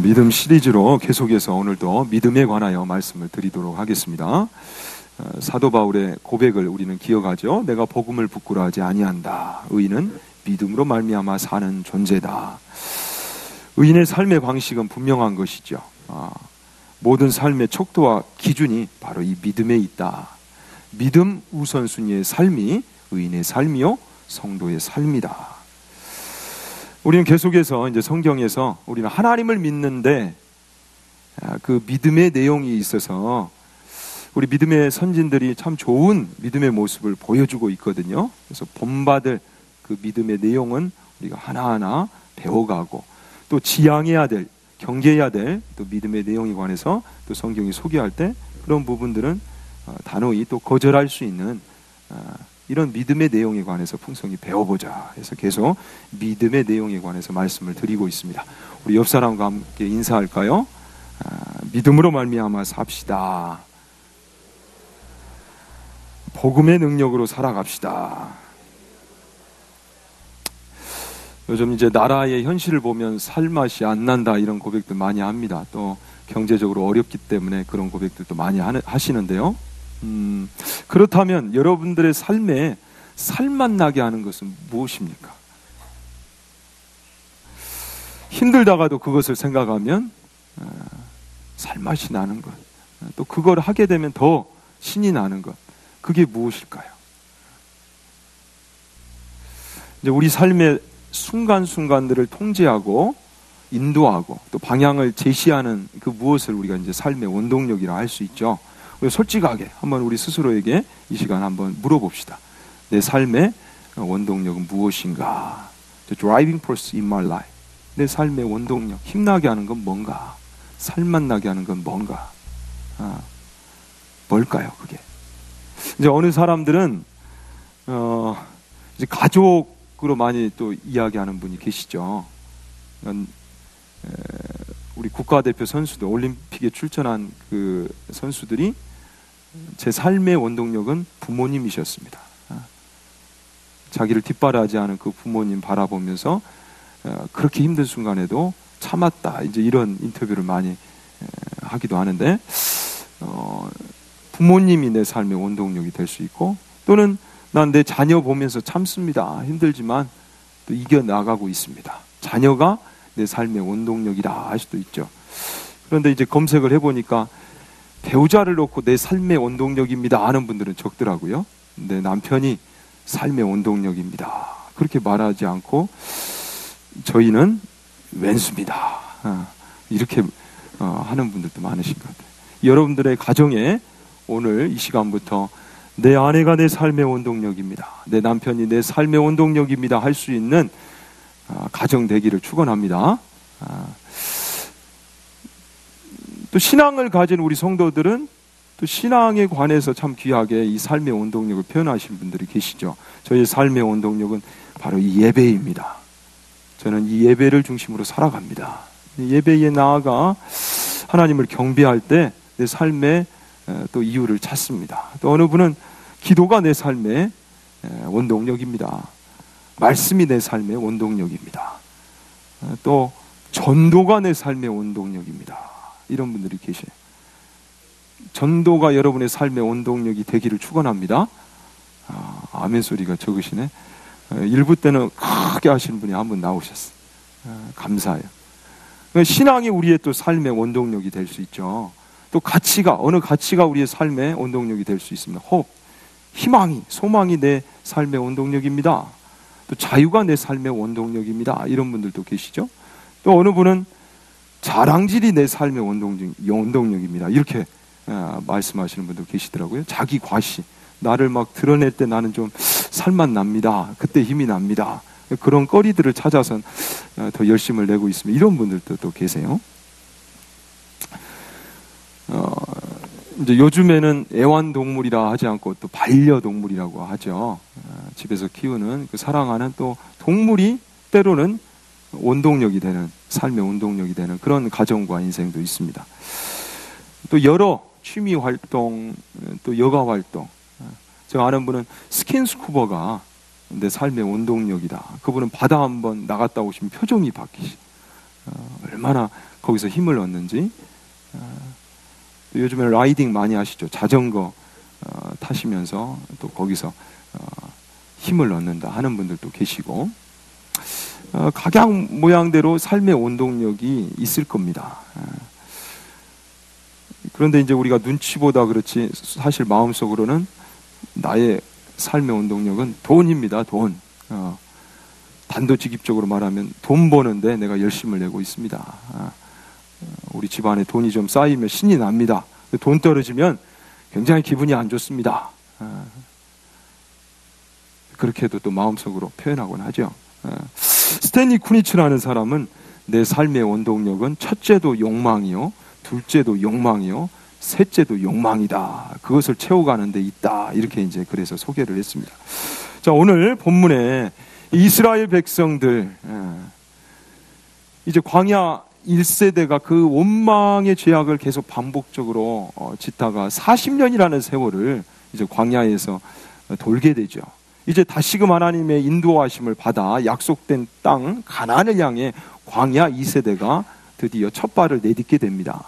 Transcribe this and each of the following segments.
믿음 시리즈로 계속해서 오늘도 믿음에 관하여 말씀을 드리도록 하겠습니다. 사도 바울의 고백을 우리는 기억하죠. 내가 복음을 부끄러워하지 아니한다. 의인은 믿음으로 말미암아 사는 존재다. 의인의 삶의 방식은 분명한 것이죠. 모든 삶의 척도와 기준이 바로 이 믿음에 있다. 믿음 우선순위의 삶이 의인의 삶이요 성도의 삶이다. 우리는 계속해서 이제 성경에서 우리는 하나님을 믿는데 그 믿음의 내용이 있어서 우리 믿음의 선진들이 참 좋은 믿음의 모습을 보여주고 있거든요. 그래서 본받을 그 믿음의 내용은 우리가 하나하나 배워가고 또 지향해야 될, 경계해야 될 또 믿음의 내용에 관해서 또 성경이 소개할 때 그런 부분들은 단호히 또 거절할 수 있는 이런 믿음의 내용에 관해서 풍성히 배워보자 해서 계속 믿음의 내용에 관해서 말씀을 드리고 있습니다. 우리 옆 사람과 함께 인사할까요? 믿음으로 말미암아 삽시다. 복음의 능력으로 살아갑시다. 요즘 이제 나라의 현실을 보면 살맛이 안 난다 이런 고백들 많이 합니다. 또 경제적으로 어렵기 때문에 그런 고백들도 많이 하시는데요. 그렇다면 여러분들의 삶에 살맛 나게 하는 것은 무엇입니까? 힘들다가도 그것을 생각하면 살맛이 나는 것, 또 그걸 하게 되면 더 신이 나는 것, 그게 무엇일까요? 이제 우리 삶의 순간순간들을 통제하고 인도하고 또 방향을 제시하는 그 무엇을 우리가 이제 삶의 원동력이라 할 수 있죠. 솔직하게 한번 우리 스스로에게 이 시간 한번 물어봅시다. 내 삶의 원동력은 무엇인가? The driving force in my life. 내 삶의 원동력, 힘나게 하는 건 뭔가? 살맛 나게 하는 건 뭔가? 뭘까요, 그게? 이제 어느 사람들은 이제 가족으로 많이 또 이야기하는 분이 계시죠. 우리 국가대표 선수들, 올림픽에 출전한 그 선수들이 제 삶의 원동력은 부모님이셨습니다. 자기를 뒷바라지 않은 그 부모님 바라보면서 그렇게 힘든 순간에도 참았다. 이제 이런 인터뷰를 많이 하기도 하는데, 부모님이 내 삶의 원동력이 될 수 있고, 또는 난 내 자녀 보면서 참습니다. 힘들지만 또 이겨나가고 있습니다. 자녀가 내 삶의 원동력이다 할 수도 있죠. 그런데 이제 검색을 해보니까 배우자를 놓고 내 삶의 원동력입니다 하는 분들은 적더라고요. 내 남편이 삶의 원동력입니다 그렇게 말하지 않고 저희는 왼수입니다 이렇게 하는 분들도 많으신 것 같아요. 여러분들의 가정에 오늘 이 시간부터 내 아내가 내 삶의 원동력입니다, 내 남편이 내 삶의 원동력입니다 할 수 있는 가정 되기를 축원합니다. 또 신앙을 가진 우리 성도들은 또 신앙에 관해서 참 귀하게 이 삶의 원동력을 표현하신 분들이 계시죠. 저의 삶의 원동력은 바로 이 예배입니다. 저는 이 예배를 중심으로 살아갑니다. 예배에 나아가 하나님을 경배할 때 내 삶의 또 이유를 찾습니다. 또 어느 분은 기도가 내 삶의 원동력입니다. 말씀이 내 삶의 원동력입니다. 또 전도가 내 삶의 원동력입니다. 이런 분들이 계세요. 전도가 여러분의 삶의 원동력이 되기를 축원합니다. 아멘 소리가 적으시네. 일부 때는 크게 하시는 분이 한 분 나오셨어요. 감사해요. 신앙이 우리의 또 삶의 원동력이 될 수 있죠. 또 가치가, 어느 가치가 우리의 삶의 원동력이 될 수 있습니다. 호흡, 희망이, 소망이 내 삶의 원동력입니다. 또 자유가 내 삶의 원동력입니다. 이런 분들도 계시죠. 또 어느 분은 자랑질이 내 삶의 원동력입니다. 이렇게 말씀하시는 분도 계시더라고요. 자기 과시, 나를 막 드러낼 때 나는 좀 살맛 납니다. 그때 힘이 납니다. 그런 거리들을 찾아서 더 열심을 내고 있습니다. 이런 분들도 또 계세요. 이제 요즘에는 애완동물이라 하지 않고 또 반려동물이라고 하죠. 집에서 키우는 그 사랑하는 또 동물이 때로는 원동력이 되는, 삶의 원동력이 되는 그런 가정과 인생도 있습니다. 또 여러 취미 활동, 또 여가 활동. 제가 아는 분은 스킨스쿠버가 내 삶의 원동력이다. 그분은 바다 한번 나갔다 오시면 표정이 바뀌시. 얼마나 거기서 힘을 얻는지. 요즘에 라이딩 많이 하시죠. 자전거 타시면서 또 거기서 힘을 얻는다 하는 분들도 계시고, 각양 모양대로 삶의 원동력이 있을 겁니다. 그런데 이제 우리가 눈치보다 그렇지 사실 마음속으로는 나의 삶의 원동력은 돈입니다. 돈. 단도직입적으로 말하면 돈 버는데 내가 열심을 내고 있습니다. 우리 집안에 돈이 좀 쌓이면 신이 납니다. 돈 떨어지면 굉장히 기분이 안 좋습니다. 그렇게도 또 마음속으로 표현하곤 하죠. 스탠리 쿠니츠라는 사람은 내 삶의 원동력은 첫째도 욕망이요, 둘째도 욕망이요, 셋째도 욕망이다. 그것을 채워가는 데 있다. 이렇게 이제 그래서 소개를 했습니다. 자, 오늘 본문에 이스라엘 백성들, 이제 광야 1세대가 그 원망의 죄악을 계속 반복적으로 짓다가 40년이라는 세월을 이제 광야에서 돌게 되죠. 이제 다시금 하나님의 인도하심을 받아 약속된 땅 가나안을 향해 광야 2세대가 드디어 첫 발을 내딛게 됩니다.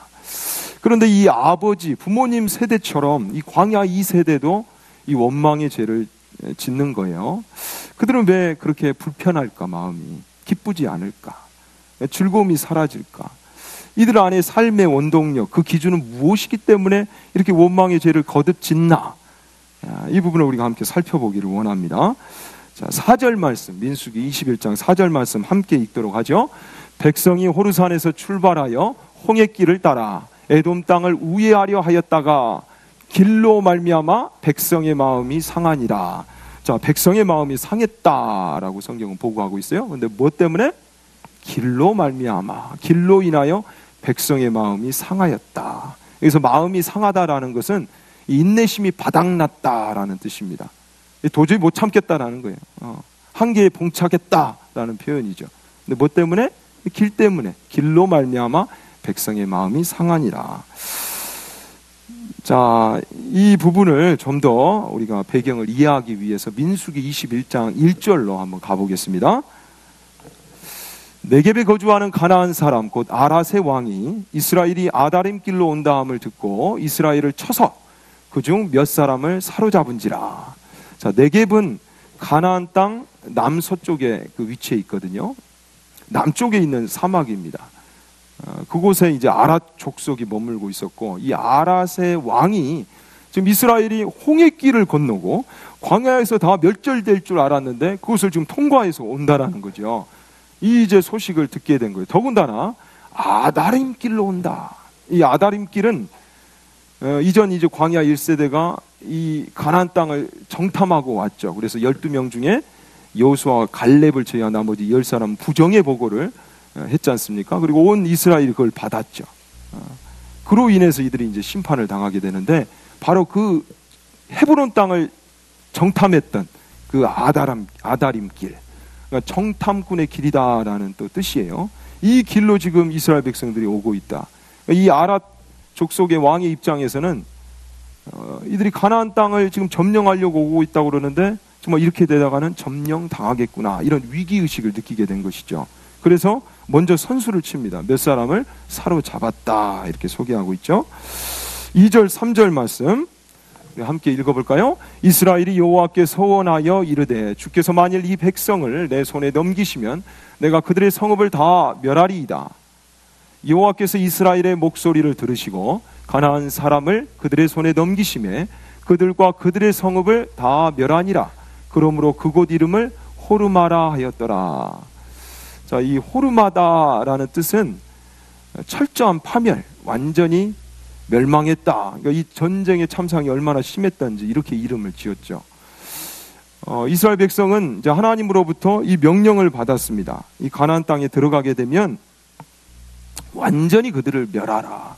그런데 이 아버지 부모님 세대처럼 이 광야 2세대도 이 원망의 죄를 짓는 거예요. 그들은 왜 그렇게 불편할까? 마음이 기쁘지 않을까? 즐거움이 사라질까? 이들 안에 삶의 원동력, 그 기준은 무엇이기 때문에 이렇게 원망의 죄를 거듭 짓나? 이 부분을 우리가 함께 살펴보기를 원합니다. 자, 4절 말씀, 민수기 21장 4절 말씀 함께 읽도록 하죠. 백성이 호르산에서 출발하여 홍해길을 따라 에돔 땅을 우회하려 하였다가 길로 말미암아 백성의 마음이 상하니라. 자, 백성의 마음이 상했다라고 성경은 보고하고 있어요. 그런데 무엇 때문에? 길로 말미암아, 길로 인하여 백성의 마음이 상하였다. 여기서 마음이 상하다라는 것은 인내심이 바닥났다라는 뜻입니다. 도저히 못 참겠다라는 거예요. 한계에 봉착했다라는 표현이죠. 근데 뭐 때문에? 길 때문에. 길로 말미암아 백성의 마음이 상하니라. 자, 이 부분을 좀 더 우리가 배경을 이해하기 위해서 민수기 21장 1절로 한번 가보겠습니다. 네겝에 거주하는 가나안 사람 곧 아랏의 왕이 이스라엘이 아다림 길로 온다함을 듣고 이스라엘을 쳐서 그중 몇 사람을 사로잡은지라. 자, 네겝은 가나안 땅 남서쪽에 그 위치해 있거든요. 남쪽에 있는 사막입니다. 그곳에 이제 아랏 족속이 머물고 있었고, 이 아랏의 왕이 지금 이스라엘이 홍해길을 건너고 광야에서 다 멸절될 줄 알았는데 그것을 지금 통과해서 온다라는 거죠. 이 이제 소식을 듣게 된 거예요. 더군다나 아다림 길로 온다. 이 아다림 길은 이전 이제 광야 1세대가 이 가나안 땅을 정탐하고 왔죠. 그래서 12명 중에 여호수아와 갈렙을 제외한 나머지 10사람 부정의 보고를 했지 않습니까? 그리고 온 이스라엘이 그걸 받았죠. 그로 인해서 이들이 이제 심판을 당하게 되는데, 바로 그 헤브론 땅을 정탐했던 그 아다림 길, 그러니까 정탐꾼의 길이다라는 또 뜻이에요. 이 길로 지금 이스라엘 백성들이 오고 있다. 이 아랏 족속의 왕의 입장에서는 이들이 가나안 땅을 지금 점령하려고 오고 있다고 그러는데 정말 이렇게 되다가는 점령 당하겠구나, 이런 위기의식을 느끼게 된 것이죠. 그래서 먼저 선수를 칩니다. 몇 사람을 사로잡았다, 이렇게 소개하고 있죠. 2절 3절 말씀 함께 읽어볼까요? 이스라엘이 여호와께 서원하여 이르되 주께서 만일 이 백성을 내 손에 넘기시면 내가 그들의 성읍을 다 멸하리이다. 여호와께서 이스라엘의 목소리를 들으시고 가나안 사람을 그들의 손에 넘기심에 그들과 그들의 성읍을 다 멸하니라. 그러므로 그곳 이름을 호르마라 하였더라. 자, 이 호르마다라는 뜻은 철저한 파멸, 완전히 멸망했다. 그러니까 이 전쟁의 참상이 얼마나 심했던지 이렇게 이름을 지었죠. 이스라엘 백성은 이제 하나님으로부터 이 명령을 받았습니다. 이 가나안 땅에 들어가게 되면 완전히 그들을 멸하라.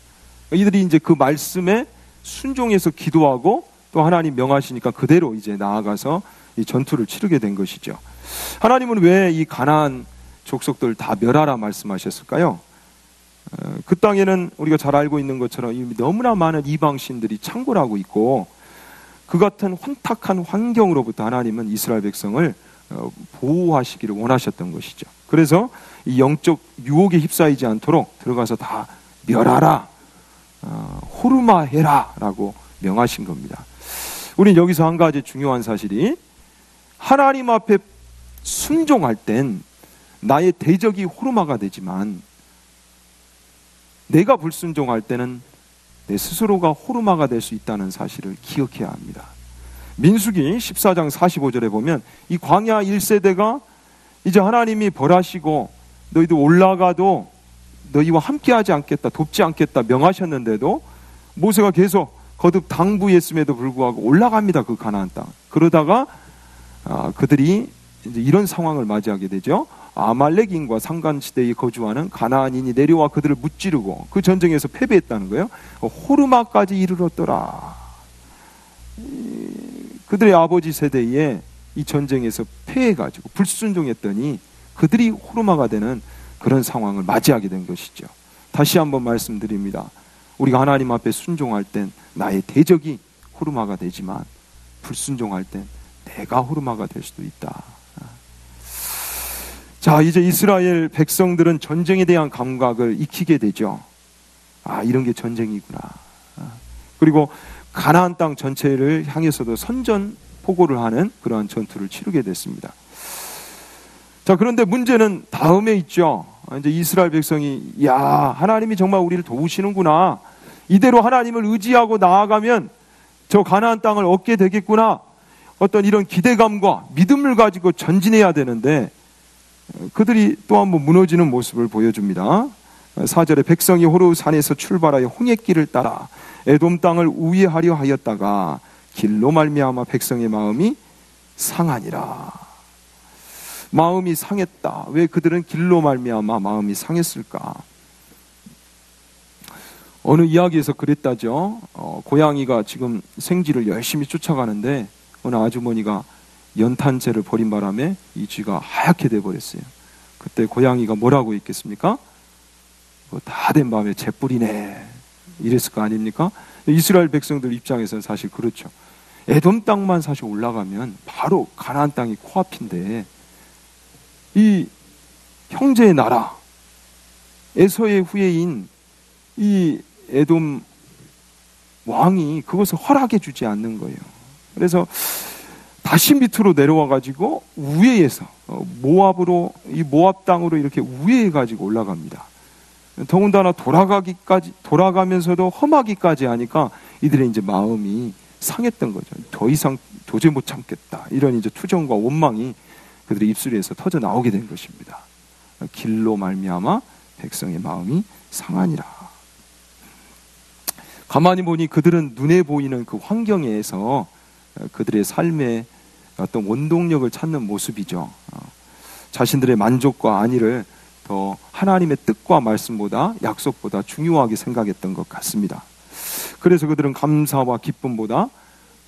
이들이 이제 그 말씀에 순종해서 기도하고 또 하나님 명하시니까 그대로 이제 나아가서 이 전투를 치르게 된 것이죠. 하나님은 왜 이 가나안 족속들 다 멸하라 말씀하셨을까요? 그 땅에는 우리가 잘 알고 있는 것처럼 이미 너무나 많은 이방신들이 창궐하고 있고, 그 같은 혼탁한 환경으로부터 하나님은 이스라엘 백성을 보호하시기를 원하셨던 것이죠. 그래서 이 영적 유혹에 휩싸이지 않도록 들어가서 다 멸하라, 호르마해라 라고 명하신 겁니다. 우리는 여기서 한 가지 중요한 사실이, 하나님 앞에 순종할 땐 나의 대적이 호르마가 되지만 내가 불순종할 때는 내 스스로가 호르마가 될 수 있다는 사실을 기억해야 합니다. 민수기 14장 45절에 보면 이 광야 1세대가 이제 하나님이 벌하시고 너희도 올라가도 너희와 함께하지 않겠다, 돕지 않겠다 명하셨는데도 모세가 계속 거듭 당부했음에도 불구하고 올라갑니다. 그 가나안 땅. 그러다가 그들이 이제 이런 상황을 맞이하게 되죠. 아말렉인과 상간시대에 거주하는 가나안인이 내려와 그들을 무찌르고 그 전쟁에서 패배했다는 거예요. 호르마까지 이르렀더라. 그들의 아버지 세대에 이 전쟁에서 패해가지고 불순종했더니 그들이 호르마가 되는 그런 상황을 맞이하게 된 것이죠. 다시 한번 말씀드립니다. 우리가 하나님 앞에 순종할 땐 나의 대적이 호르마가 되지만 불순종할 땐 내가 호르마가 될 수도 있다. 자, 이제 이스라엘 백성들은 전쟁에 대한 감각을 익히게 되죠. 이런 게 전쟁이구나. 그리고 가나안 땅 전체를 향해서도 선전포고를 하는 그러한 전투를 치르게 됐습니다. 자, 그런데 문제는 다음에 있죠. 이제 이스라엘 백성이 하나님이 정말 우리를 도우시는구나, 이대로 하나님을 의지하고 나아가면 저 가나안 땅을 얻게 되겠구나, 어떤 이런 기대감과 믿음을 가지고 전진해야 되는데 그들이 또 한 번 무너지는 모습을 보여줍니다. 4절에 백성이 호르산에서 출발하여 홍해길을 따라 에돔 땅을 우회하려 하였다가 길로 말미암아 백성의 마음이 상하니라. 마음이 상했다. 왜 그들은 길로 말미암아 마음이 상했을까? 어느 이야기에서 그랬다죠. 고양이가 지금 생쥐를 열심히 쫓아가는데 어느 아주머니가 연탄재를 버린 바람에 이 쥐가 하얗게 돼버렸어요. 그때 고양이가 뭐라고 했겠습니까? 다 된 밤에 재뿌리네, 이랬을 거 아닙니까? 이스라엘 백성들 입장에서는 사실 그렇죠. 에돔 땅만 사실 올라가면 바로 가나안 땅이 코앞인데 이 형제의 나라 에서의 후예인 이 에돔 왕이 그것을 허락해 주지 않는 거예요. 그래서 다시 밑으로 내려와 가지고 우회해서 모압으로, 이 모압 땅으로 이렇게 우회해 가지고 올라갑니다. 더군다나 돌아가면서도 험하기까지 하니까 이들의 이제 마음이 상했던 거죠. 더 이상 도저히 못 참겠다, 이런 이제 투정과 원망이 그들의 입술에서 터져 나오게 된 것입니다. 길로 말미암아 백성의 마음이 상하니라. 가만히 보니 그들은 눈에 보이는 그 환경에서 그들의 삶의 어떤 원동력을 찾는 모습이죠. 자신들의 만족과 안위를 더 하나님의 뜻과 말씀보다, 약속보다 중요하게 생각했던 것 같습니다. 그래서 그들은 감사와 기쁨보다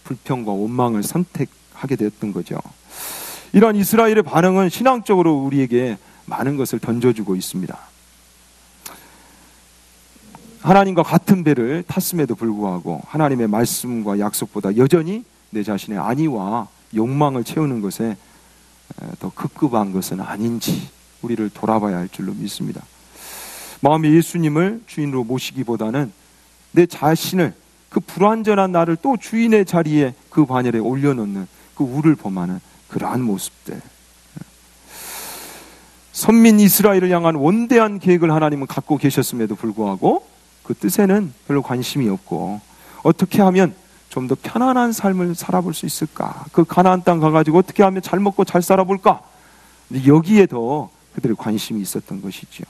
불평과 원망을 선택하게 되었던 거죠. 이러한 이스라엘의 반응은 신앙적으로 우리에게 많은 것을 던져주고 있습니다. 하나님과 같은 배를 탔음에도 불구하고 하나님의 말씀과 약속보다 여전히 내 자신의 안위와 욕망을 채우는 것에 더 급급한 것은 아닌지 우리를 돌아봐야 할 줄로 믿습니다. 마음에 예수님을 주인으로 모시기보다는 내 자신을, 그 불완전한 나를 또 주인의 자리에, 그 반열에 올려놓는 그 우를 범하는 그러한 모습들. 선민 이스라엘을 향한 원대한 계획을 하나님은 갖고 계셨음에도 불구하고 그 뜻에는 별로 관심이 없고, 어떻게 하면 좀 더 편안한 삶을 살아볼 수 있을까, 그 가나안 땅 가가지고 어떻게 하면 잘 먹고 잘 살아볼까, 여기에 더 그들의 관심이 있었던 것이죠.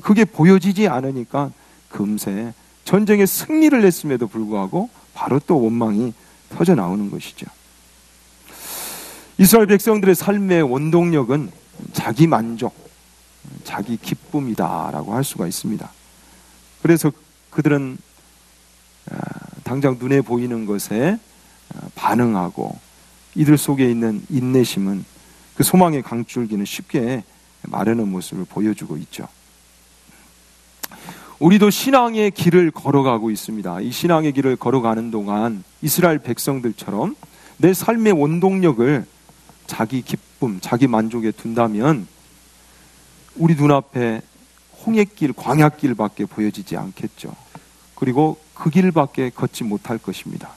그게 보여지지 않으니까 금세 전쟁에 승리를 냈음에도 불구하고 바로 또 원망이 터져 나오는 것이죠. 이스라엘 백성들의 삶의 원동력은 자기 만족, 자기 기쁨이다라고 할 수가 있습니다. 그래서 그들은 당장 눈에 보이는 것에 반응하고, 이들 속에 있는 인내심은 그 소망의 강줄기는 쉽게 마르는 모습을 보여주고 있죠. 우리도 신앙의 길을 걸어가고 있습니다. 이 신앙의 길을 걸어가는 동안 이스라엘 백성들처럼 내 삶의 원동력을 자기 기쁨, 기쁨, 자기 만족에 둔다면 우리 눈앞에 홍해길, 광야길밖에 보여지지 않겠죠. 그리고 그 길밖에 걷지 못할 것입니다.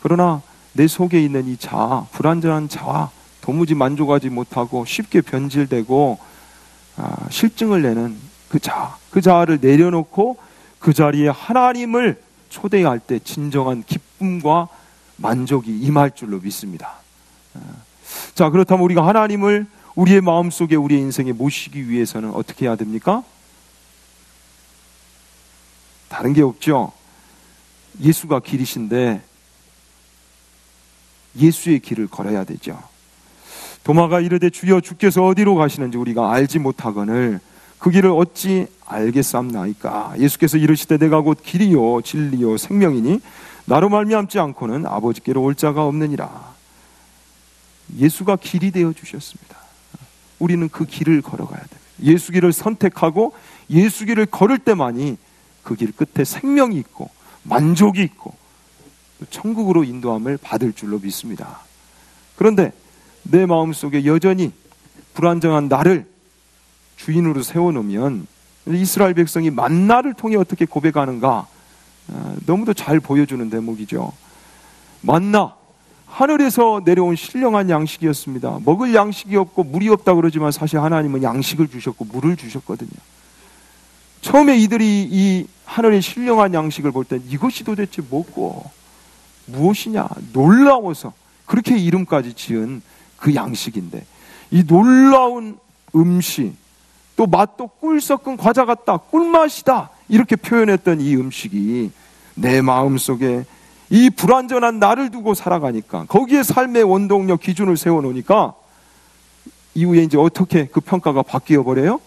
그러나 내 속에 있는 이 자아, 불완전한 자아, 도무지 만족하지 못하고 쉽게 변질되고 실증을 내는 그 자아를 내려놓고 그 자리에 하나님을 초대할 때 진정한 기쁨과 만족이 임할 줄로 믿습니다. 자, 그렇다면 우리가 하나님을 우리의 마음속에, 우리의 인생에 모시기 위해서는 어떻게 해야 됩니까? 다른 게 없죠. 예수가 길이신데 예수의 길을 걸어야 되죠. 도마가 이르되 주여 주께서 어디로 가시는지 우리가 알지 못하거늘 그 길을 어찌 알겠삼나이까. 예수께서 이르시되 내가 곧 길이요 진리요 생명이니 나로 말미암지 않고는 아버지께로 올 자가 없느니라. 예수가 길이 되어 주셨습니다. 우리는 그 길을 걸어가야 됩니다. 예수 길을 선택하고 예수 길을 걸을 때만이 그 길 끝에 생명이 있고 만족이 있고 천국으로 인도함을 받을 줄로 믿습니다. 그런데 내 마음속에 여전히 불안정한 나를 주인으로 세워놓으면 이스라엘 백성이 만나를 통해 어떻게 고백하는가 너무도 잘 보여주는 대목이죠. 만나, 하늘에서 내려온 신령한 양식이었습니다. 먹을 양식이 없고 물이 없다 그러지만 사실 하나님은 양식을 주셨고 물을 주셨거든요. 처음에 이들이 이 하늘의 신령한 양식을 볼 때 이것이 도대체 뭐고 무엇이냐 놀라워서 그렇게 이름까지 지은 그 양식인데, 이 놀라운 음식, 또 맛도 꿀 섞은 과자 같다, 꿀맛이다 이렇게 표현했던 이 음식이 내 마음속에 이 불완전한 나를 두고 살아가니까, 거기에 삶의 원동력 기준을 세워놓으니까 이후에 이제 어떻게 그 평가가 바뀌어 버려요?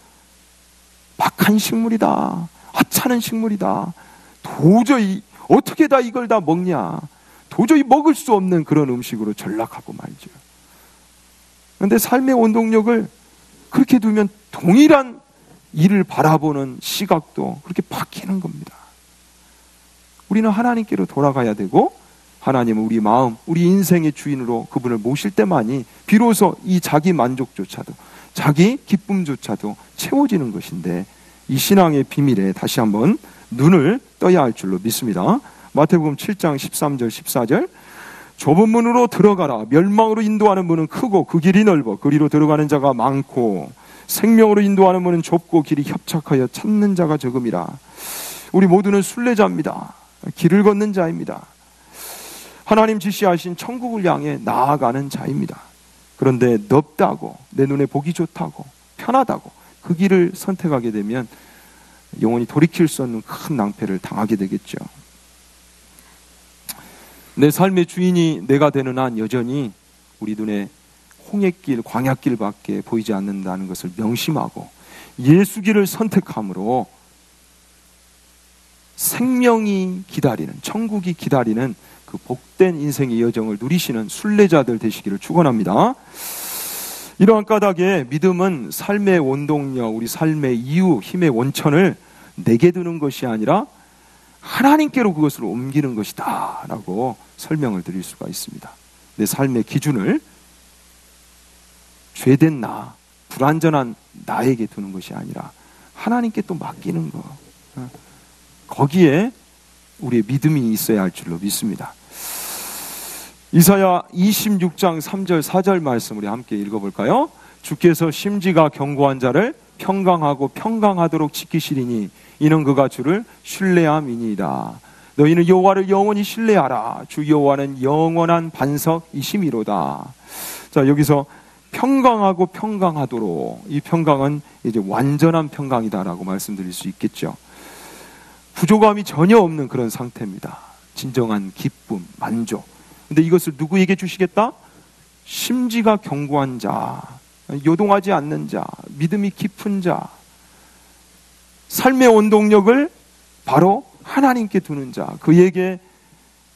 박한 식물이다, 하찮은 식물이다, 도저히 어떻게 다 이걸 다 먹냐, 도저히 먹을 수 없는 그런 음식으로 전락하고 말죠. 그런데 삶의 원동력을 그렇게 두면 동일한 일을 바라보는 시각도 그렇게 바뀌는 겁니다. 우리는 하나님께로 돌아가야 되고, 하나님은 우리 마음, 우리 인생의 주인으로 그분을 모실 때만이 비로소 이 자기 만족조차도, 자기 기쁨조차도 채워지는 것인데, 이 신앙의 비밀에 다시 한번 눈을 떠야 할 줄로 믿습니다. 마태복음 7장 13절 14절, 좁은 문으로 들어가라. 멸망으로 인도하는 문은 크고 그 길이 넓어 그리로 들어가는 자가 많고, 생명으로 인도하는 문은 좁고 길이 협착하여 찾는 자가 적음이라. 우리 모두는 순례자입니다. 길을 걷는 자입니다. 하나님 지시하신 천국을 향해 나아가는 자입니다. 그런데 넓다고, 내 눈에 보기 좋다고, 편하다고 그 길을 선택하게 되면 영원히 돌이킬 수 없는 큰 낭패를 당하게 되겠죠. 내 삶의 주인이 내가 되는 한 여전히 우리 눈에 홍해길, 광야길밖에 보이지 않는다는 것을 명심하고 예수길을 선택함으로 생명이 기다리는, 천국이 기다리는 그 복된 인생의 여정을 누리시는 순례자들 되시기를 축원합니다. 이러한 까닭에 믿음은 삶의 원동력, 우리 삶의 이유, 힘의 원천을 내게 두는 것이 아니라 하나님께로 그것을 옮기는 것이다 라고 설명을 드릴 수가 있습니다. 내 삶의 기준을 죄된 나, 불완전한 나에게 두는 것이 아니라 하나님께 또 맡기는 것, 거기에 우리의 믿음이 있어야 할 줄로 믿습니다. 이사야 26장 3절 4절 말씀 우리 함께 읽어볼까요? 주께서 심지가 견고한 자를 평강하고 평강하도록 지키시리니 이는 그가 주를 신뢰함이니이다. 너희는 여호와를 영원히 신뢰하라. 주 여호와는 영원한 반석이심이로다. 자, 여기서 평강하고 평강하도록, 이 평강은 이제 완전한 평강이다라고 말씀드릴 수 있겠죠. 부족함이 전혀 없는 그런 상태입니다. 진정한 기쁨, 만족. 근데 이것을 누구에게 주시겠다? 심지가 견고한 자, 요동하지 않는 자, 믿음이 깊은 자, 삶의 원동력을 바로 하나님께 두는 자, 그에게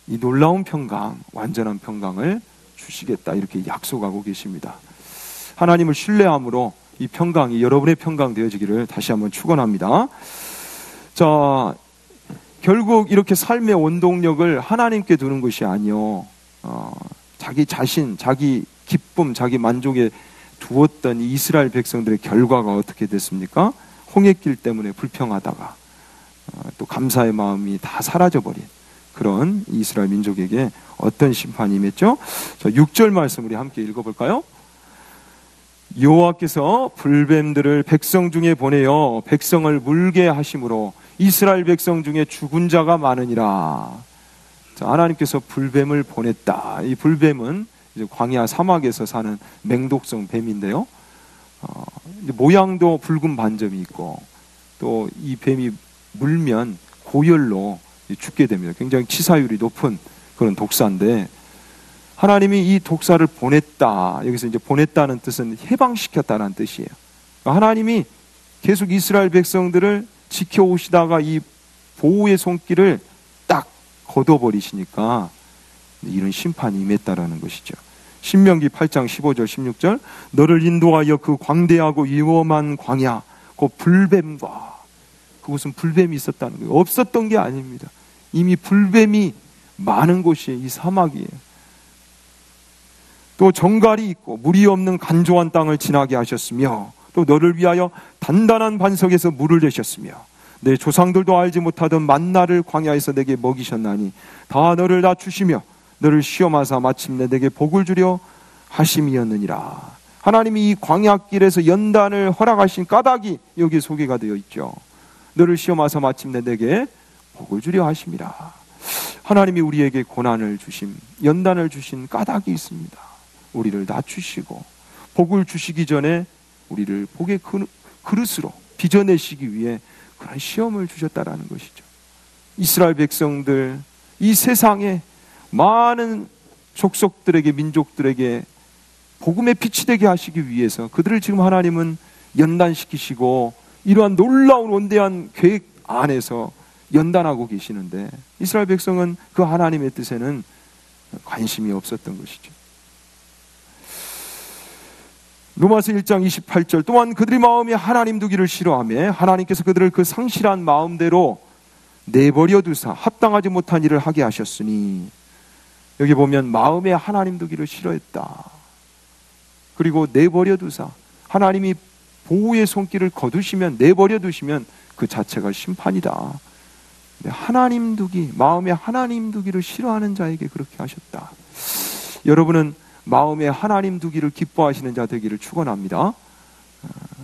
이 놀라운 평강, 완전한 평강을 주시겠다 이렇게 약속하고 계십니다. 하나님을 신뢰함으로 이 평강이 여러분의 평강 되어지기를 다시 한번 축원합니다. 자, 결국 이렇게 삶의 원동력을 하나님께 두는 것이 아니요, 자기 자신, 자기 기쁨, 자기 만족에 두었던 이 이스라엘 백성들의 결과가 어떻게 됐습니까? 홍해길 때문에 불평하다가 또 감사의 마음이 다 사라져버린 그런 이스라엘 민족에게 어떤 심판이 임했죠? 자, 6절 말씀 우리 함께 읽어볼까요? 여호와께서 불뱀들을 백성 중에 보내어 백성을 물게 하심으로 이스라엘 백성 중에 죽은 자가 많으니라. 자, 하나님께서 불뱀을 보냈다. 이 불뱀은 이제 광야 사막에서 사는 맹독성 뱀인데요. 이제 모양도 붉은 반점이 있고 또 이 뱀이 물면 고열로 죽게 됩니다. 굉장히 치사율이 높은 그런 독사인데 하나님이 이 독사를 보냈다. 여기서 이제 보냈다는 뜻은 해방시켰다는 뜻이에요. 하나님이 계속 이스라엘 백성들을 지켜오시다가 이 보호의 손길을 딱 걷어버리시니까 이런 심판이 임했다라는 것이죠. 신명기 8장 15절 16절 너를 인도하여 그 광대하고 위험한 광야 그 불뱀과 그곳은 불뱀이 있었다는 거예요. 없었던 게 아닙니다. 이미 불뱀이 많은 곳이 이 사막이에요. 또 정갈이 있고 물이 없는 간조한 땅을 지나게 하셨으며 또 너를 위하여 단단한 반석에서 물을 내셨으며 내 조상들도 알지 못하던 만나를 광야에서 내게 먹이셨나니 다 너를 낮추시며 너를 시험하사 마침내 내게 복을 주려 하심이었느니라. 하나님이 이 광야길에서 연단을 허락하신 까닭이 여기에 소개가 되어 있죠. 너를 시험하사 마침내 내게 복을 주려 하심이라. 하나님이 우리에게 고난을 주심, 연단을 주신 까닭이 있습니다. 우리를 낮추시고 복을 주시기 전에 우리를 복의 그릇으로 빚어내시기 위해 그런 시험을 주셨다라는 것이죠. 이스라엘 백성들, 이 세상에 많은 족속들에게, 민족들에게 복음의 빛이 되게 하시기 위해서 그들을 지금 하나님은 연단시키시고 이러한 놀라운 원대한 계획 안에서 연단하고 계시는데 이스라엘 백성은 그 하나님의 뜻에는 관심이 없었던 것이죠. 로마서 1장 28절 또한 그들이 마음에 하나님 두기를 싫어하며 하나님께서 그들을 그 상실한 마음대로 내버려 두사 합당하지 못한 일을 하게 하셨으니 여기 보면 마음에 하나님 두기를 싫어했다. 그리고 내버려 두사 하나님이 보호의 손길을 거두시면 내버려 두시면 그 자체가 심판이다. 하나님 두기, 마음에 하나님 두기를 싫어하는 자에게 그렇게 하셨다. 여러분은 마음에 하나님 두기를 기뻐하시는 자 되기를 축원합니다.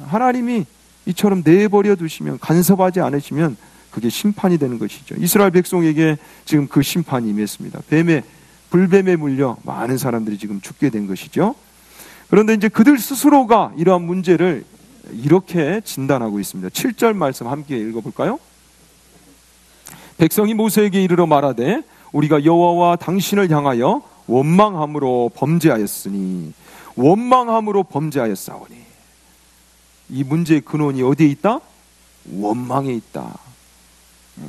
하나님이 이처럼 내버려 두시면 간섭하지 않으시면 그게 심판이 되는 것이죠. 이스라엘 백성에게 지금 그 심판이 임했습니다. 불뱀에 물려 많은 사람들이 지금 죽게 된 것이죠. 그런데 이제 그들 스스로가 이러한 문제를 이렇게 진단하고 있습니다. 7절 말씀 함께 읽어볼까요? 백성이 모세에게 이르러 말하되 우리가 여호와와 당신을 향하여 원망함으로 범죄하였으니 원망함으로 범죄하였사오니. 이 문제의 근원이 어디에 있다? 원망에 있다.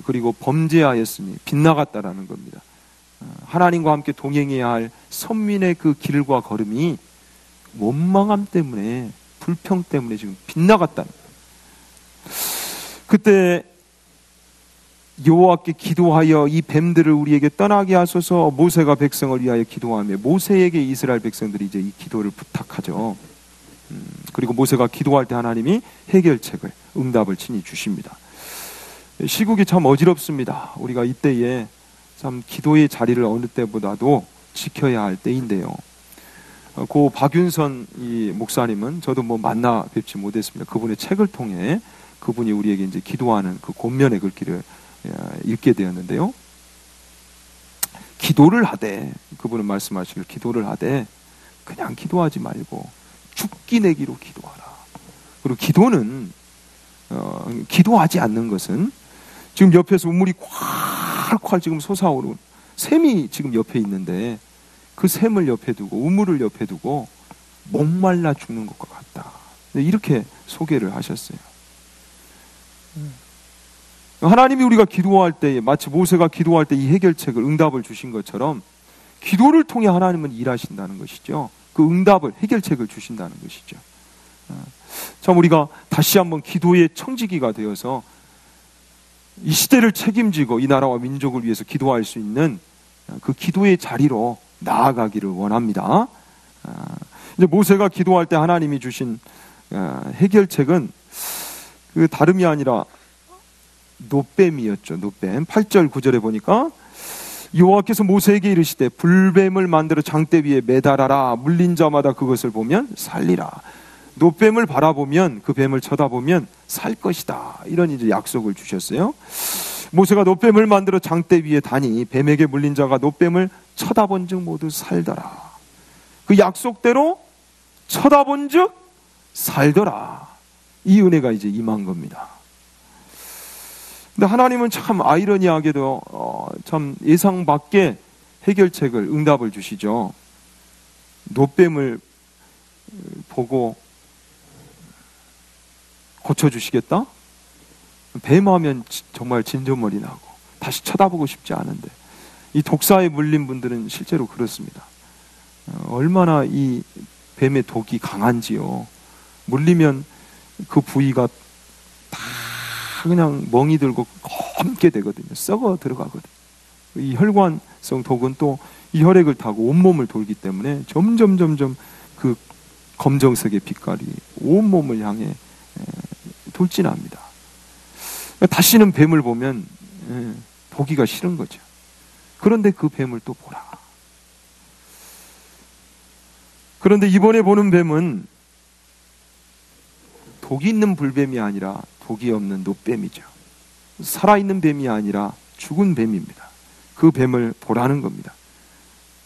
그리고 범죄하였으니 빗나갔다라는 겁니다. 하나님과 함께 동행해야 할 선민의 그 길과 걸음이 원망함 때문에, 불평 때문에 지금 빗나갔다는 거예요. 그때 여호와께 기도하여 이 뱀들을 우리에게 떠나게 하소서. 모세가 백성을 위하여 기도하며 모세에게 이스라엘 백성들이 이제 이 기도를 부탁하죠. 그리고 모세가 기도할 때 하나님이 해결책을, 응답을 친히 주십니다. 시국이 참 어지럽습니다. 우리가 이때에 참 기도의 자리를 어느 때보다도 지켜야 할 때인데요. 고 박윤선 이 목사님은 저도 뭐 만나 뵙지 못했습니다. 그분의 책을 통해 그분이 우리에게 이제 기도하는 그 권면의 글귀를 읽게 되었는데요. 기도를 하되, 그분은 말씀하시길 기도를 하되 그냥 기도하지 말고 죽기 내기로 기도하라. 그리고 기도는 기도하지 않는 것은 지금 옆에서 우물이 콸콸 지금 솟아오르는 샘이 지금 옆에 있는데 그 샘을 옆에 두고 우물을 옆에 두고 목말라 죽는 것과 같다. 이렇게 소개를 하셨어요. 하나님이 우리가 기도할 때에 마치 모세가 기도할 때 이 해결책을, 응답을 주신 것처럼 기도를 통해 하나님은 일하신다는 것이죠. 그 응답을, 해결책을 주신다는 것이죠. 참 우리가 다시 한번 기도의 청지기가 되어서 이 시대를 책임지고 이 나라와 민족을 위해서 기도할 수 있는 그 기도의 자리로 나아가기를 원합니다. 이제 모세가 기도할 때 하나님이 주신 해결책은 그 다름이 아니라 노뱀이었죠. 노뱀. 8절 9절에 보니까 여호와께서 모세에게 이르시되 불뱀을 만들어 장대 위에 매달아라. 물린 자마다 그것을 보면 살리라. 노뱀을 바라보면, 그 뱀을 쳐다보면 살 것이다. 이런 이제 약속을 주셨어요. 모세가 노뱀을 만들어 장대 위에 다니 뱀에게 물린 자가 노뱀을 쳐다본즉 모두 살더라. 그 약속대로 쳐다본즉 살더라. 이 은혜가 이제 임한 겁니다. 근데 하나님은 참 아이러니하게도 참 예상 밖의 해결책을, 응답을 주시죠. 노뱀을 보고 고쳐주시겠다? 뱀하면 정말 진저머리 나고 다시 쳐다보고 싶지 않은데, 이 독사에 물린 분들은 실제로 그렇습니다. 얼마나 이 뱀의 독이 강한지요. 물리면 그 부위가 다 그냥 멍이 들고 검게 되거든요. 썩어 들어가거든요. 이 혈관성 독은 또 이 혈액을 타고 온몸을 돌기 때문에 점점 그 검정색의 빛깔이 온몸을 향해 돌진합니다. 다시는 뱀을 보면 보기가 싫은 거죠. 그런데 그 뱀을 또 보라. 그런데 이번에 보는 뱀은 독이 있는 불뱀이 아니라 독이 없는 노뱀이죠. 살아있는 뱀이 아니라 죽은 뱀입니다. 그 뱀을 보라는 겁니다.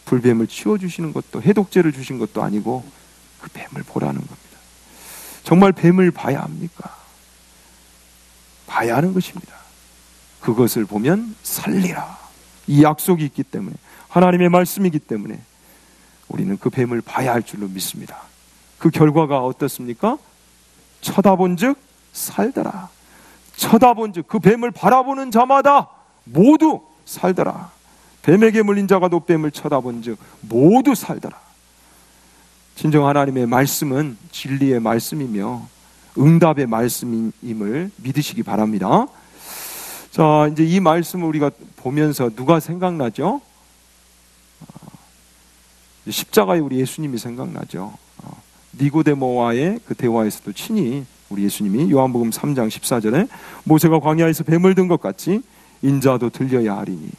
불뱀을 치워주시는 것도, 해독제를 주신 것도 아니고 그 뱀을 보라는 겁니다. 정말 뱀을 봐야 합니까? 봐야 하는 것입니다. 그것을 보면 살리라. 이 약속이 있기 때문에, 하나님의 말씀이기 때문에 우리는 그 뱀을 봐야 할 줄로 믿습니다. 그 결과가 어떻습니까? 쳐다본즉 살더라. 쳐다본즉, 그 뱀을 바라보는 자마다 모두 살더라. 뱀에게 물린 자가 노뱀을 쳐다본즉 모두 살더라. 진정 하나님의 말씀은 진리의 말씀이며 응답의 말씀임을 믿으시기 바랍니다. 자, 이제 이 말씀을 우리가 보면서 누가 생각나죠? 십자가에 우리 예수님이 생각나죠. 니고데모와의 그 대화에서도 친히 우리 예수님이 요한복음 3장 14절에 모세가 광야에서 뱀을 든 것 같이 인자도 들려야 하리니,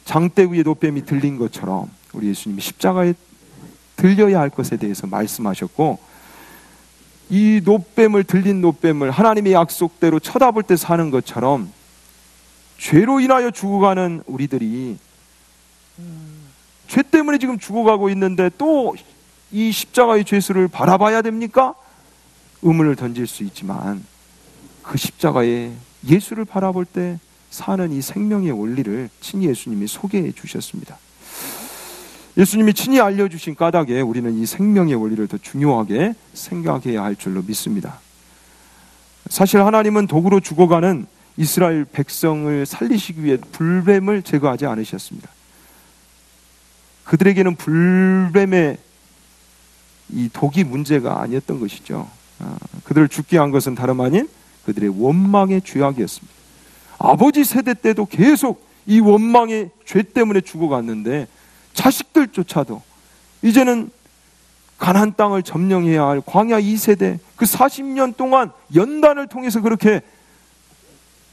장대 위에 노뱀이 들린 것처럼 우리 예수님이 십자가에 들려야 할 것에 대해서 말씀하셨고, 이 노뱀을, 들린 노뱀을 하나님의 약속대로 쳐다볼 때 사는 것처럼 죄로 인하여 죽어가는 우리들이, 죄 때문에 지금 죽어가고 있는데 또 이 십자가의 죄수를 바라봐야 됩니까? 의문을 던질 수 있지만, 그 십자가의 예수를 바라볼 때 사는 이 생명의 원리를 친히 예수님이 소개해 주셨습니다. 예수님이 친히 알려주신 까닭에 우리는 이 생명의 원리를 더 중요하게 생각해야 할 줄로 믿습니다. 사실 하나님은 독으로 죽어가는 이스라엘 백성을 살리시기 위해 불뱀을 제거하지 않으셨습니다. 그들에게는 불뱀의 이 독이 문제가 아니었던 것이죠. 그들을 죽게 한 것은 다름 아닌 그들의 원망의 죄악이었습니다. 아버지 세대 때도 계속 이 원망의 죄 때문에 죽어갔는데, 자식들조차도 이제는 가나안 땅을 점령해야 할 광야 2세대, 그 40년 동안 연단을 통해서 그렇게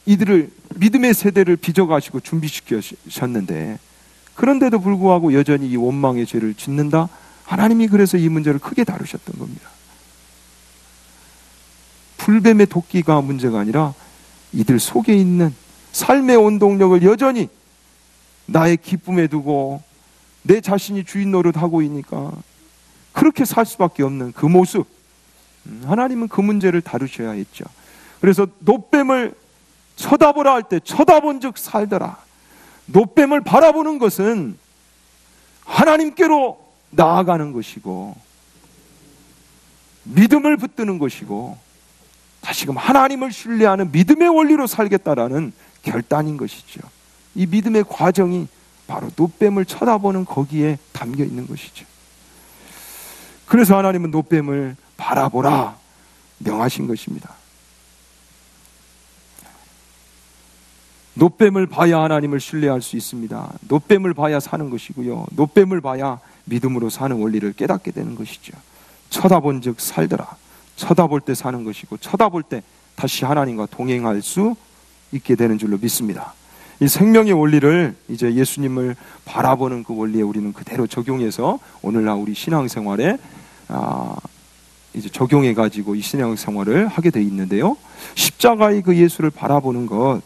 이들을, 믿음의 세대를 빚어가시고 준비시키셨는데, 그런데도 불구하고 여전히 이 원망의 죄를 짓는다? 하나님이 그래서 이 문제를 크게 다루셨던 겁니다. 불뱀의 도끼가 문제가 아니라 이들 속에 있는 삶의 원동력을 여전히 나의 기쁨에 두고 내 자신이 주인 노릇하고 있으니까 그렇게 살 수밖에 없는 그 모습, 하나님은 그 문제를 다루셔야 했죠. 그래서 노뱀을 쳐다보라 할 때 쳐다본즉 살더라. 노뱀을 바라보는 것은 하나님께로 나아가는 것이고 믿음을 붙드는 것이고 다시금 하나님을 신뢰하는 믿음의 원리로 살겠다라는 결단인 것이죠. 이 믿음의 과정이 바로 노뱀을 쳐다보는 거기에 담겨 있는 것이죠. 그래서 하나님은 노뱀을 바라보라 명하신 것입니다. 노뱀을 봐야 하나님을 신뢰할 수 있습니다. 노뱀을 봐야 사는 것이고요. 노뱀을 봐야 믿음으로 사는 원리를 깨닫게 되는 것이죠. 쳐다본 즉 살더라. 쳐다볼 때 사는 것이고 쳐다볼 때 다시 하나님과 동행할 수 있게 되는 줄로 믿습니다. 이 생명의 원리를 이제 예수님을 바라보는 그 원리에 우리는 그대로 적용해서 오늘날 우리 신앙생활에 이제 적용해가지고 이 신앙생활을 하게 돼 있는데요. 십자가의 그 예수를 바라보는 것,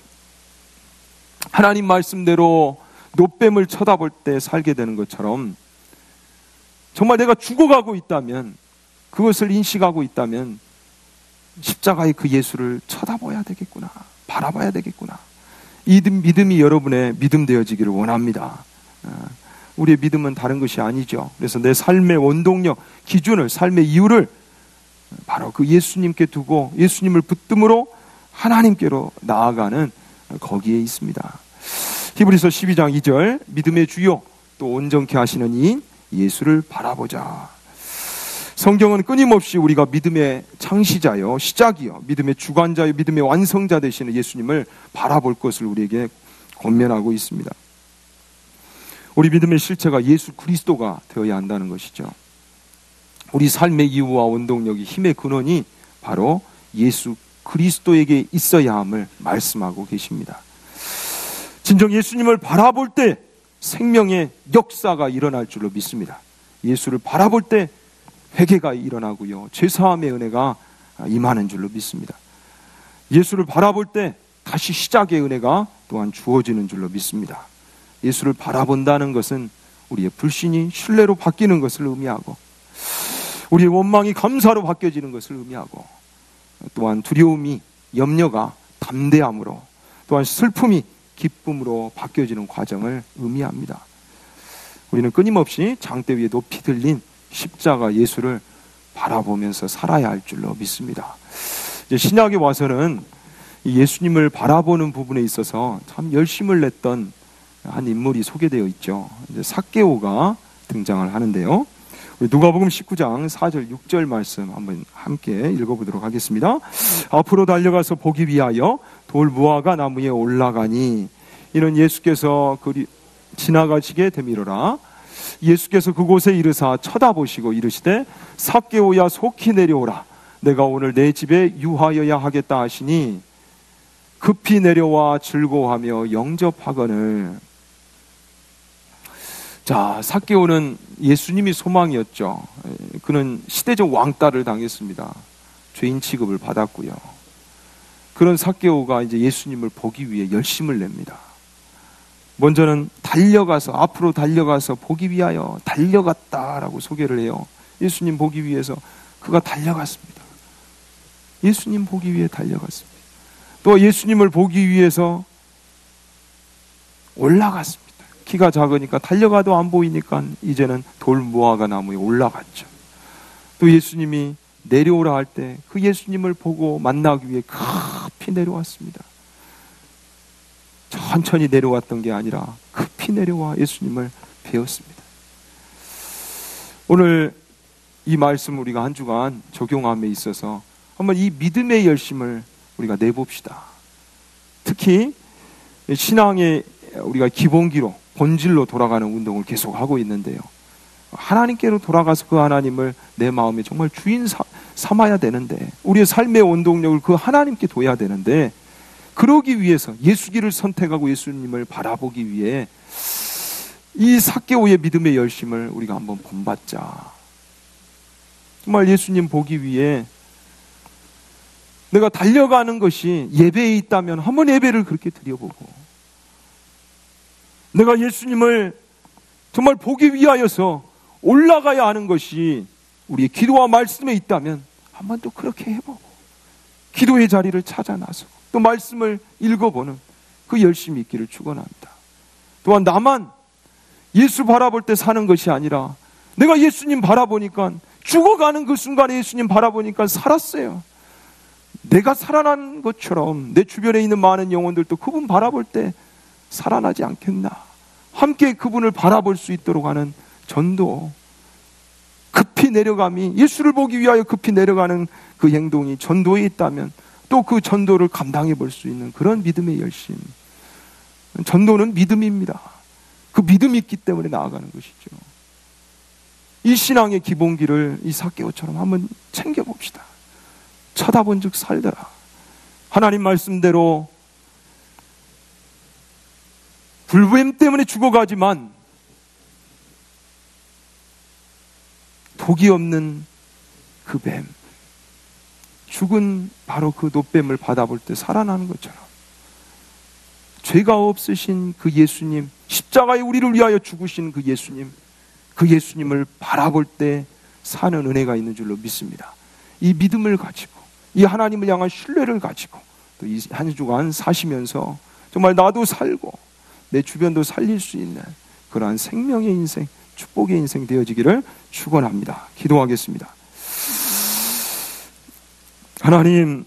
하나님 말씀대로 놋뱀을 쳐다볼 때 살게 되는 것처럼 정말 내가 죽어가고 있다면, 그것을 인식하고 있다면 십자가의 그 예수를 쳐다봐야 되겠구나, 바라봐야 되겠구나. 이 믿음이 여러분의 믿음 되어지기를 원합니다. 우리의 믿음은 다른 것이 아니죠. 그래서 내 삶의 원동력, 기준을, 삶의 이유를 바로 그 예수님께 두고 예수님을 붙듦으로 하나님께로 나아가는 거기에 있습니다. 히브리서 12장 2절, 믿음의 주요 또 온전케 하시는 이인 예수를 바라보자. 성경은 끊임없이 우리가 믿음의 창시자요, 시작이요, 믿음의 주관자요, 믿음의 완성자 되시는 예수님을 바라볼 것을 우리에게 권면하고 있습니다. 우리 믿음의 실체가 예수 그리스도가 되어야 한다는 것이죠. 우리 삶의 이유와 원동력이, 힘의 근원이 바로 예수 그리스도에게 있어야 함을 말씀하고 계십니다. 진정 예수님을 바라볼 때 생명의 역사가 일어날 줄로 믿습니다. 예수를 바라볼 때 회개가 일어나고요, 죄사함의 은혜가 임하는 줄로 믿습니다. 예수를 바라볼 때 다시 시작의 은혜가 또한 주어지는 줄로 믿습니다. 예수를 바라본다는 것은 우리의 불신이 신뢰로 바뀌는 것을 의미하고, 우리의 원망이 감사로 바뀌어지는 것을 의미하고, 또한 두려움이 염려가 담대함으로, 또한 슬픔이 기쁨으로 바뀌어지는 과정을 의미합니다. 우리는 끊임없이 장대 위에 높이 들린 십자가 예수를 바라보면서 살아야 할 줄로 믿습니다. 이제 신약에 와서는 이 예수님을 바라보는 부분에 있어서 참 열심을 냈던 한 인물이 소개되어 있죠. 이제 삭개오가 등장을 하는데요. 우리 누가복음 19장 4절 6절 말씀 한번 함께 읽어보도록 하겠습니다. 앞으로 달려가서 보기 위하여 돌 무화과 나무에 올라가니, 이는 예수께서 지나가시게 되미로라. 예수께서 그곳에 이르사 쳐다보시고 이르시되 삭개오야 속히 내려오라. 내가 오늘 내 집에 유하여야 하겠다 하시니 급히 내려와 즐거워하며 영접하거늘. 자, 삭개오는 예수님이 소망이었죠. 그는 시대적 왕따를 당했습니다. 죄인 취급을 받았고요. 그런 삭개오가 이제 예수님을 보기 위해 열심을 냅니다. 먼저는 달려가서, 앞으로 달려가서 보기 위하여 달려갔다라고 소개를 해요. 예수님 보기 위해서 그가 달려갔습니다. 예수님 보기 위해 달려갔습니다. 또 예수님을 보기 위해서 올라갔습니다. 키가 작으니까 달려가도 안 보이니까 이제는 돌 무화과 나무에 올라갔죠. 또 예수님이 내려오라 할 때 그 예수님을 보고 만나기 위해 급히 내려왔습니다. 천천히 내려왔던 게 아니라 급히 내려와 예수님을 배웠습니다. 오늘 이 말씀 우리가 한 주간 적용함에 있어서 한번 이 믿음의 열심을 우리가 내봅시다. 특히 신앙의 우리가 기본기로, 본질로 돌아가는 운동을 계속하고 있는데요. 하나님께로 돌아가서 그 하나님을 내 마음에 정말 주인 삼아야 되는데, 우리의 삶의 원동력을 그 하나님께 둬야 되는데, 그러기 위해서 예수기를 선택하고 예수님을 바라보기 위해 이 삭개오의 믿음의 열심을 우리가 한번 본받자. 정말 예수님 보기 위해 내가 달려가는 것이 예배에 있다면 한번 예배를 그렇게 드려보고, 내가 예수님을 정말 보기 위하여서 올라가야 하는 것이 우리의 기도와 말씀에 있다면 한번 또 그렇게 해보고, 기도의 자리를 찾아 나서고 또 말씀을 읽어보는 그 열심이 있기를 축원합니다. 또한 나만 예수 바라볼 때 사는 것이 아니라 내가 예수님 바라보니까, 죽어가는 그 순간에 예수님 바라보니까 살았어요. 내가 살아난 것처럼 내 주변에 있는 많은 영혼들도 그분 바라볼 때 살아나지 않겠나. 함께 그분을 바라볼 수 있도록 하는 전도, 급히 내려감이, 예수를 보기 위하여 급히 내려가는 그 행동이 전도에 있다면 또 그 전도를 감당해 볼 수 있는 그런 믿음의 열심. 전도는 믿음입니다. 그 믿음이 있기 때문에 나아가는 것이죠. 이 신앙의 기본기를 이 삭개오처럼 한번 챙겨봅시다. 쳐다본 즉 살더라. 하나님 말씀대로 불뱀 때문에 죽어가지만 독이 없는 그 뱀, 죽은 바로 그 노뱀을 받아볼 때 살아나는 것처럼 죄가 없으신 그 예수님, 십자가에 우리를 위하여 죽으신 그 예수님을 바라볼 때 사는 은혜가 있는 줄로 믿습니다. 이 믿음을 가지고, 이 하나님을 향한 신뢰를 가지고 또 이 한 주간 사시면서 정말 나도 살고 내 주변도 살릴 수 있는 그러한 생명의 인생, 축복의 인생 되어지기를 축원합니다. 기도하겠습니다. 하나님,